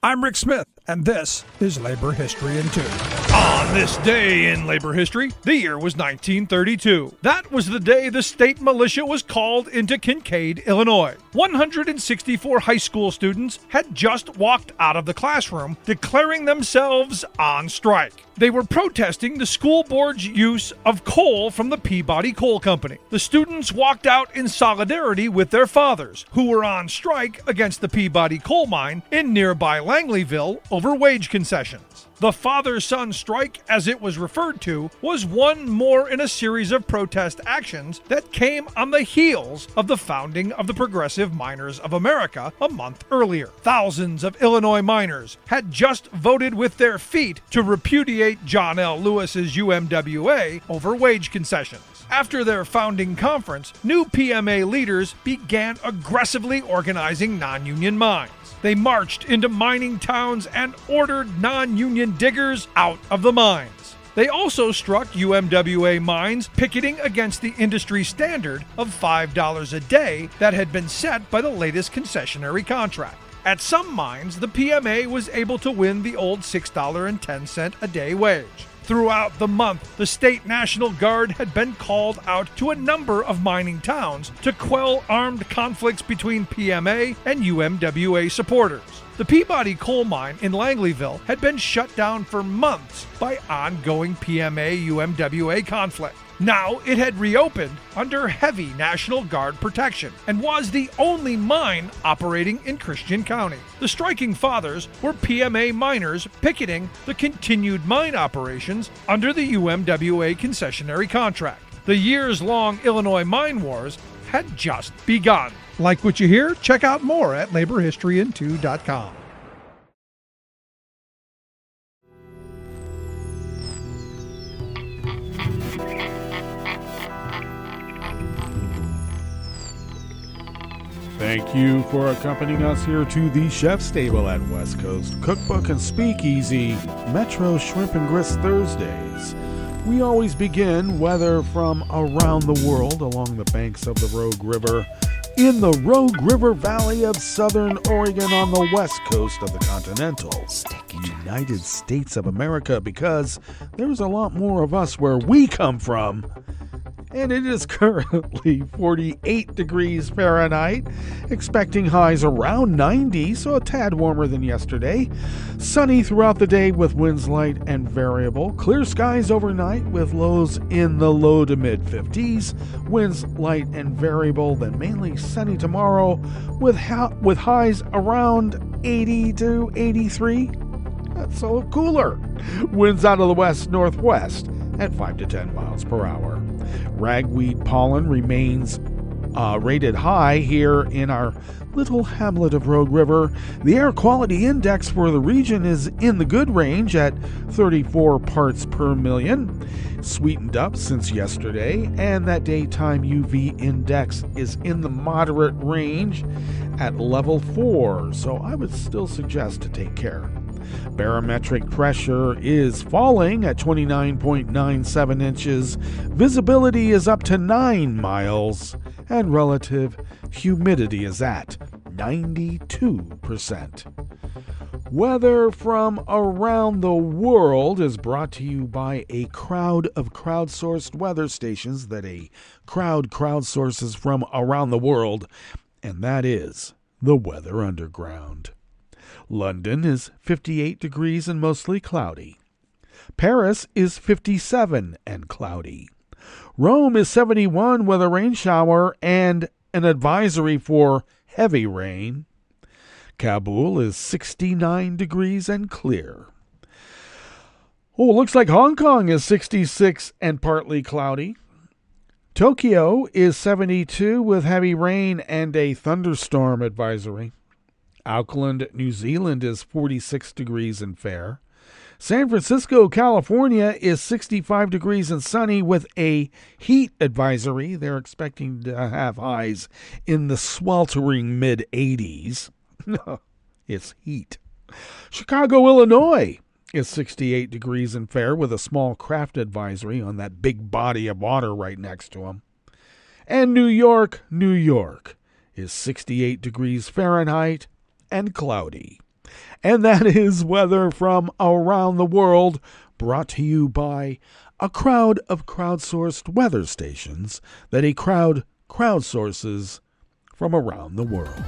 I'm Rick Smith, and this is Labor History in 2. On this day in labor history, the year was 1932. That was the day the state militia was called into Kincaid, Illinois. 164 high school students had just walked out of the classroom, declaring themselves on strike. They were protesting the school board's use of coal from the Peabody Coal Company. The students walked out in solidarity with their fathers, who were on strike against the Peabody coal mine in nearby Langleyville over wage concessions. The father-son strike, as it was referred to, was one more in a series of protest actions that came on the heels of the founding of the Progressive Miners of America a month earlier. Thousands of Illinois miners had just voted with their feet to repudiate John L. Lewis's UMWA over wage concessions. After their founding conference, new PMA leaders began aggressively organizing non-union mines. They marched into mining towns and ordered non-union diggers out of the mines. They also struck UMWA mines, picketing against the industry standard of $5 a day that had been set by the latest concessionary contract. At some mines, the PMA was able to win the old $6.10 a day wage. Throughout the month, the state National Guard had been called out to a number of mining towns to quell armed conflicts between PMA and UMWA supporters. The Peabody coal mine in Langleyville had been shut down for months by ongoing PMA-UMWA conflict. Now it had reopened under heavy National Guard protection and was the only mine operating in Christian County. The striking fathers were PMA miners picketing the continued mine operations under the UMWA concessionary contract. The years-long Illinois mine wars had just begun. Like what you hear? Check out more at laborhistoryin2.com. Thank you for accompanying us here to the Chef's Table at West Coast Cookbook and Speakeasy, Metro Shrimp and Grits Thursdays. We always begin weather from around the world along the banks of the Rogue River in the Rogue River Valley of Southern Oregon on the west coast of the continental United States of America, because there's a lot more of us where we come from. And it is currently 48 degrees Fahrenheit, expecting highs around 90, so a tad warmer than yesterday. Sunny throughout the day with winds light and variable. Clear skies overnight with lows in the low to mid 50s. Winds light and variable, then mainly sunny tomorrow with highs around 80 to 83. That's so cooler. Winds out of the west-northwest at 5 to 10 miles per hour. Ragweed pollen remains rated high here in our little hamlet of Rogue River. The air quality index for the region is in the good range at 34 parts per million. Sweetened up since yesterday, and that daytime UV index is in the moderate range at level 4, so I would still suggest to take care. Barometric pressure is falling at 29.97 inches. Visibility is up to 9 miles. And relative humidity is at 92%. Weather from around the world is brought to you by a crowd of crowdsourced weather stations that a crowd crowdsources from around the world, and that is the Weather Underground. London is 58 degrees and mostly cloudy. Paris is 57 and cloudy. Rome is 71 with a rain shower and an advisory for heavy rain. Kabul is 69 degrees and clear. Oh, it looks like Hong Kong is 66 and partly cloudy. Tokyo is 72 with heavy rain and a thunderstorm advisory. Auckland, New Zealand is 46 degrees and fair. San Francisco, California is 65 degrees and sunny with a heat advisory. They're expecting to have highs in the sweltering mid-80s. It's heat. Chicago, Illinois is 68 degrees and fair with a small craft advisory on that big body of water right next to them. And New York, New York is 68 degrees Fahrenheit and cloudy. And that is weather from around the world, brought to you by a crowd of crowdsourced weather stations that a crowd crowdsources from around the world.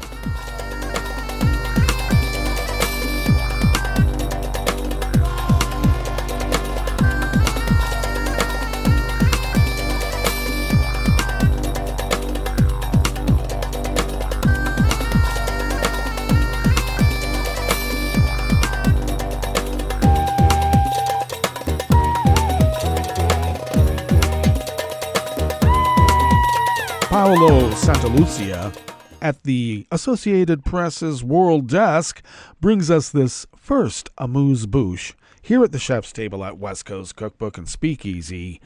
Paolo Santalucia at the Associated Press's World Desk brings us this first amuse-bouche here at the Chef's Table at West Coast Cookbook and Speakeasy,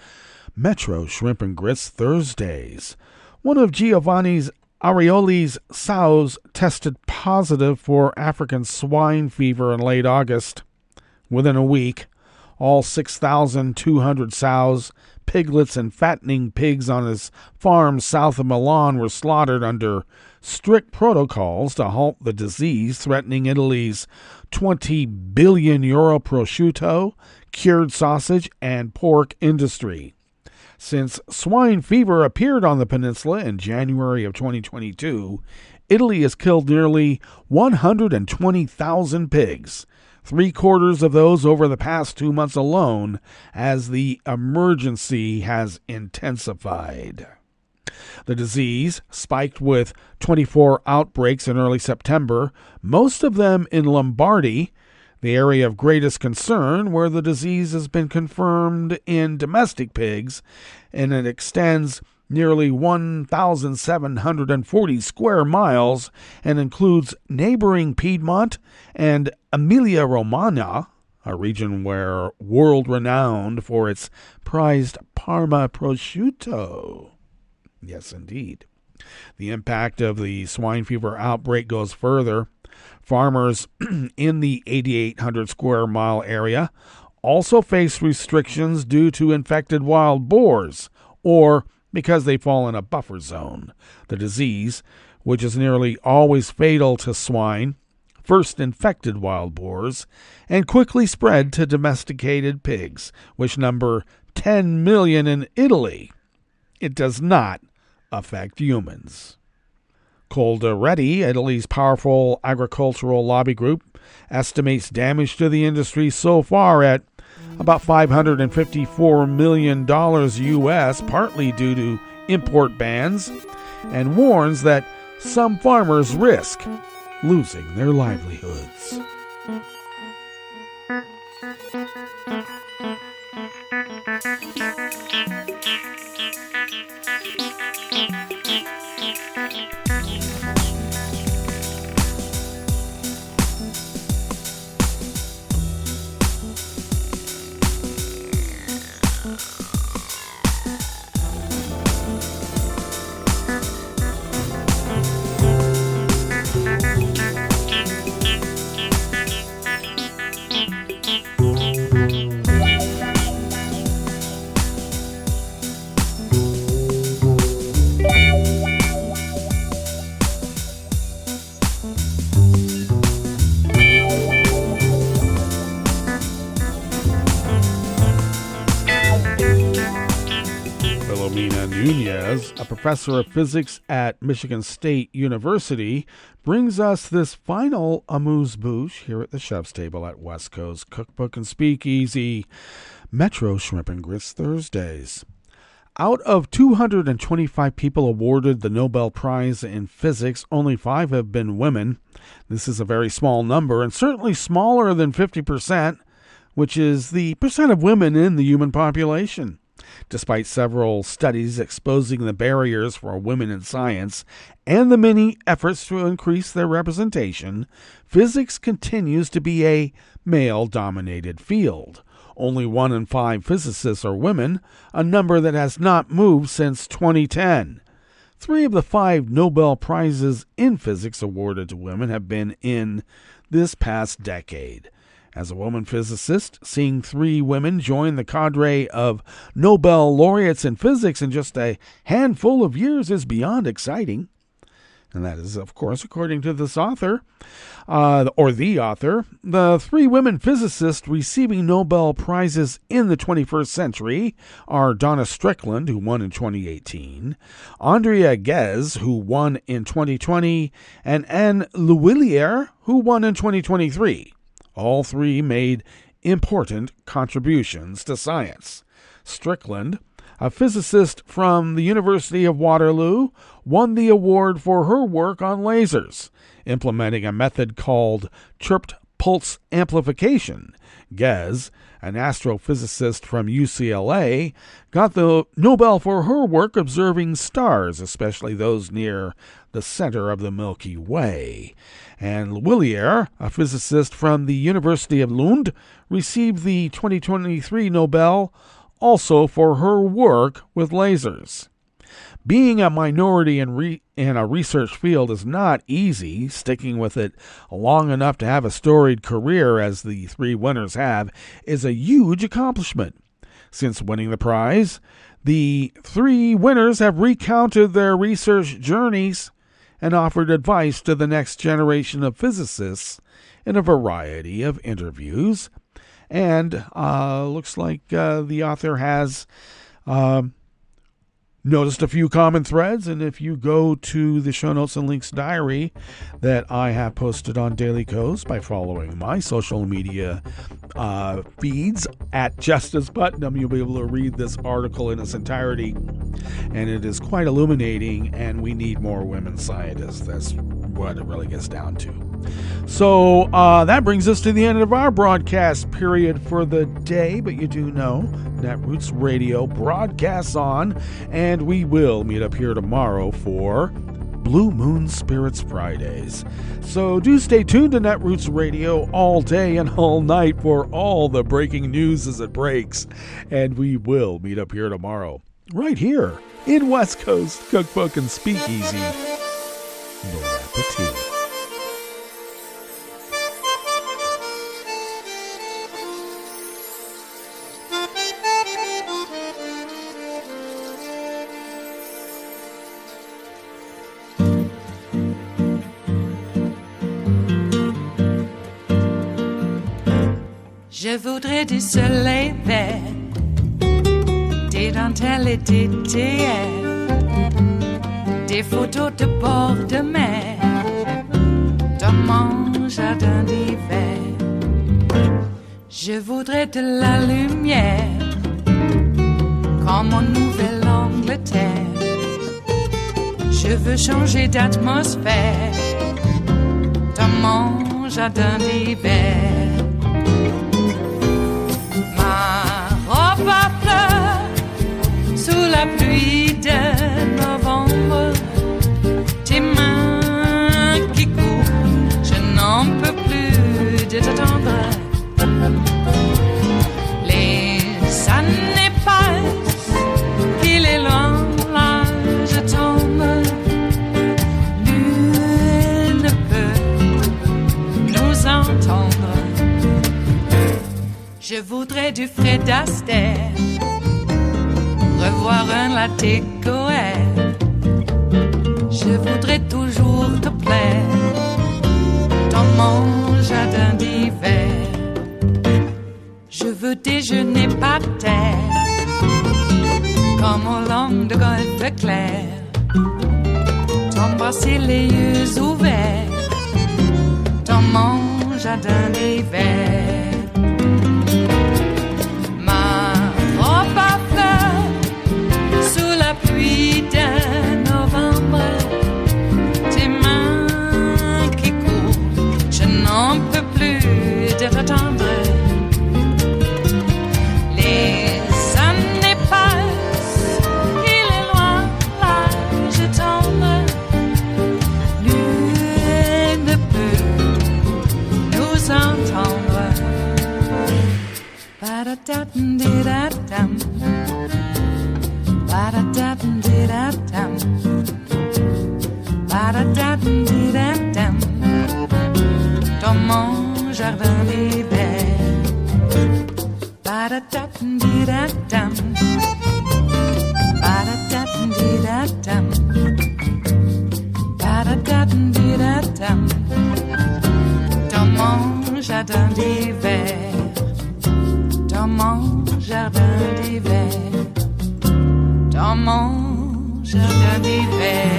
Metro Shrimp and Grits Thursdays. One of Giovanni's Arioli's sows tested positive for African swine fever in late August. Within a week, All 6,200 sows, piglets, and fattening pigs on his farm south of Milan were slaughtered under strict protocols to halt the disease threatening Italy's 20 billion euro prosciutto, cured sausage, and pork industry. Since swine fever appeared on the peninsula in January of 2022, Italy has killed nearly 120,000 pigs, 3/4 of those over the past 2 months alone, as the emergency has intensified. The disease spiked with 24 outbreaks in early September, most of them in Lombardy, the area of greatest concern, where the disease has been confirmed in domestic pigs, and it extends nearly 1,740 square miles and includes neighboring Piedmont and Emilia-Romagna, a region where world-renowned for its prized Parma prosciutto. Yes, indeed. The impact of the swine fever outbreak goes further. Farmers in the 8,800 square mile area also face restrictions due to infected wild boars, or because they fall in a buffer zone. The disease, which is nearly always fatal to swine, first infected wild boars and quickly spread to domesticated pigs, which number 10 million in Italy. It does not affect humans. Coldiretti, Italy's powerful agricultural lobby group, estimates damage to the industry so far at about $554 million U.S., partly due to import bans, and warns that some farmers risk losing their livelihoods. A professor of physics at Michigan State University, brings us this final amuse-bouche here at the chef's table at West Coast Cookbook and Speakeasy, Metro Shrimp and Grits Thursdays. Out of 225 people awarded the Nobel Prize in Physics, only 5 have been women. This is a very small number, and certainly smaller than 50%, which is the percent of women in the human population. Despite several studies exposing the barriers for women in science and the many efforts to increase their representation, physics continues to be a male-dominated field. Only 1 in 5 physicists are women, a number that has not moved since 2010. 3 of the 5 Nobel Prizes in physics awarded to women have been in this past decade. As a woman physicist, seeing 3 women join the cadre of Nobel laureates in physics in just a handful of years is beyond exciting. And that is, of course, according to this author, the author. The 3 women physicists receiving Nobel Prizes in the 21st century are Donna Strickland, who won in 2018, Andrea Ghez, who won in 2020, and Anne Lhuillier, who won in 2023. All 3 made important contributions to science. Strickland, a physicist from the University of Waterloo, won the award for her work on lasers, implementing a method called chirped pulse amplification. Ghez, an astrophysicist from UCLA, got the Nobel for her work observing stars, especially those near the center of the Milky Way. And Lhuillier, a physicist from the University of Lund, received the 2023 Nobel also for her work with lasers. Being a minority in a research field is not easy. Sticking with it long enough to have a storied career, as the three winners have, is a huge accomplishment. Since winning the prize, the three winners have recounted their research journeys and offered advice to the next generation of physicists in a variety of interviews. And looks like the author has noticed a few common threads, and if you go to the show notes and links diary that I have posted on Daily Kos by following my social media feeds at Justice Putnam, you'll be able to read this article in its entirety, and it is quite illuminating, and we need more women scientists. That's what it really gets down to. So that brings us to the end of our broadcast period for the day, but you do know Netroots Radio broadcasts on, and we will meet up here tomorrow for Blue Moon Spirits Fridays. So do stay tuned to Netroots Radio all day and all night for all the breaking news as it breaks, and we will meet up here tomorrow, right here in West Coast Cookbook and Speakeasy. Bon appetit. Je voudrais du soleil vert, des dentelles et des théières, des photos de bord de mer, dans mon jardin d'hiver. Je voudrais de la lumière, comme en Nouvelle-Angleterre. Je veux changer d'atmosphère, dans mon jardin d'hiver. À fleurs sous la pluie de novembre, tes mains qui courent, je n'en peux plus de t'attendre. Les années passent, qu'il est loin, là je tombe. Nul ne peut nous entendre. Je voudrais du Fred Astaire, revoir un latte Goël. Je voudrais toujours te plaire dans mon jardin d'hiver. Je veux déjeuner par terre, comme au long de golfe clair, t'embrasser les yeux ouverts dans mon jardin d'hiver. Pluie de novembre, tes mains qui courent, je n'en peux plus de t'attendre. Les années passent, il est loin, là je tombe. Nul ne peut nous entendre. Ba-da-da-dum-di-da-dum. Ba-da-da-dum-di-da-dum. Ba-da-da-dum-di-da-dum. Dans mon jardin d'hiver. Ba-da-da-dum-di-da-dum. Ba-da-da-dum-di-da-dum. Ba-da-da-dum-di-da-dum. Dans mon jardin d'hiver. Dans mon jardin d'hiver. Dans mon jardin d'hiver.